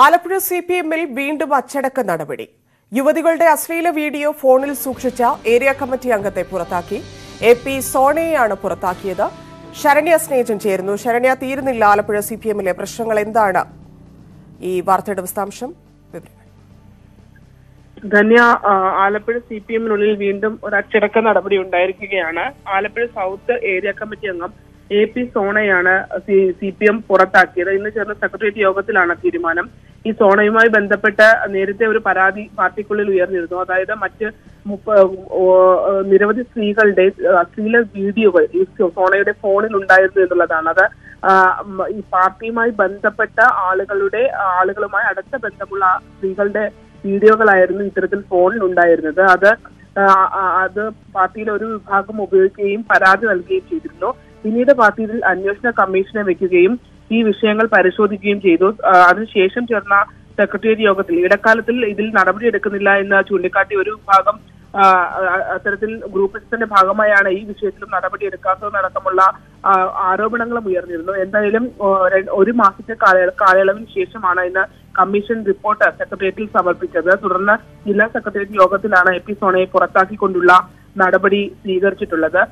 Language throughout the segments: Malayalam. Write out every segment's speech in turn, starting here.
ആലപ്പുഴ സിപിഎമ്മിൽ വീണ്ടും അച്ചടക്ക നടപടി. യുവതികളുടെ അശ്ലീല വീഡിയോ ഫോണിൽ സൂക്ഷിച്ച ഏരിയ കമ്മിറ്റി അംഗത്തെ പുറത്താക്കി. AP സോണയെയാണ് പുറത്താക്കിയത്. ശരണ്യ സ്നേഹൻ ചേരുന്നു. ശരണ്യ, തീരുന്നില്ല ആലപ്പുഴ സിപിഎമ്മിലെ പ്രശ്നങ്ങൾ. എന്താണ് ഈ വാർത്തയുടെ വിശദാംശം? ധന്യ, ആലപ്പുഴ സിപിഎമ്മിനുള്ളിൽ വീണ്ടും ഒരു അച്ചടക്ക നടപടി ഉണ്ടായിരിക്കുകയാണ്. ആലപ്പുഴ സൗത്ത് ഏരിയ കമ്മിറ്റി അംഗം AP സോണയാണ് സിപിഎം പുറത്താക്കിയത്. ഇന്ന് ചേർന്ന സെക്രട്ടേറിയറ്റ് യോഗത്തിലാണ് തീരുമാനം. ഈ സോണയുമായി ബന്ധപ്പെട്ട് നേരത്തെ ഒരു പരാതി പാർട്ടിക്കുള്ളിൽ ഉയർന്നിരുന്നു. അതായത് മറ്റ് നിരവധി സ്ത്രീകളുടെ അശ്ലീല വീഡിയോകൾ ഈ സോണയുടെ ഫോണിൽ ഉണ്ടായിരുന്നു എന്നുള്ളതാണ്. അത് ഈ പാർട്ടിയുമായി ബന്ധപ്പെട്ട ആളുകളുമായി അടുത്ത ബന്ധമുള്ള സ്ത്രീകളുടെ വീഡിയോകളായിരുന്നു ഇത്തരത്തിൽ ഫോണിൽ ഉണ്ടായിരുന്നത്. അത് പാർട്ടിയിലെ ഒരു വിഭാഗം ഉപയോഗിക്കുകയും പരാതി നൽകുകയും ചെയ്തിരുന്നു. പിന്നീട് പാർട്ടിയിൽ അന്വേഷണ കമ്മീഷനെ വെക്കുകയും ഈ വിഷയങ്ങൾ പരിശോധിക്കുകയും ചെയ്തു. അതിനുശേഷം ചേർന്ന സെക്രട്ടേറിയറ്റ് യോഗത്തിൽ ഇടക്കാലത്തിൽ ഇതിൽ നടപടിയെടുക്കുന്നില്ല എന്ന് ചൂണ്ടിക്കാട്ടി ഒരു വിഭാഗം അത്തരത്തിൽ ഗ്രൂപ്പ് എക്സിന്റെ ഭാഗമായാണ് ഈ വിഷയത്തിലും നടപടിയെടുക്കാത്തതെന്നടക്കമുള്ള ആരോപണങ്ങളും ഉയർന്നിരുന്നു. എന്തായാലും ഒരു മാസത്തെ കാലയളവിന് ശേഷമാണ് ഇന്ന് കമ്മീഷൻ റിപ്പോർട്ട് സെക്രട്ടേറിയറ്റിൽ സമർപ്പിച്ചത്. തുടർന്ന് ജില്ലാ സെക്രട്ടേറിയറ്റ് യോഗത്തിലാണ് AP സോണയെ പുറത്താക്കിക്കൊണ്ടുള്ള നടപടി സ്വീകരിച്ചിട്ടുള്ളത്.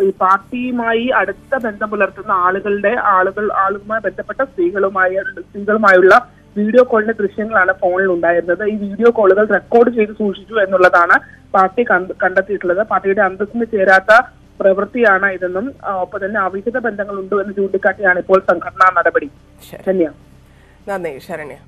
ഈ പാർട്ടിയുമായി അടുത്ത ബന്ധം പുലർത്തുന്ന ആളുകളുമായി ബന്ധപ്പെട്ട സ്ത്രീകളുമായുള്ള വീഡിയോ കോളിന്റെ ദൃശ്യങ്ങളാണ് ഫോണിൽ ഉണ്ടായിരുന്നത്. ഈ വീഡിയോ കോളുകൾ റെക്കോർഡ് ചെയ്ത് സൂക്ഷിച്ചു എന്നുള്ളതാണ് പാർട്ടി കണ്ടെത്തിയിട്ടുള്ളത്. പാർട്ടിയുടെ അന്തസ്സിന് ചേരാത്ത പ്രവൃത്തിയാണ് ഇതെന്നും ഒപ്പം തന്നെ അവിഹിത ബന്ധങ്ങൾ ഉണ്ട് എന്ന് ചൂണ്ടിക്കാട്ടിയാണ് ഇപ്പോൾ സംഘടനാ നടപടി. നന്ദി ശരണ്യ.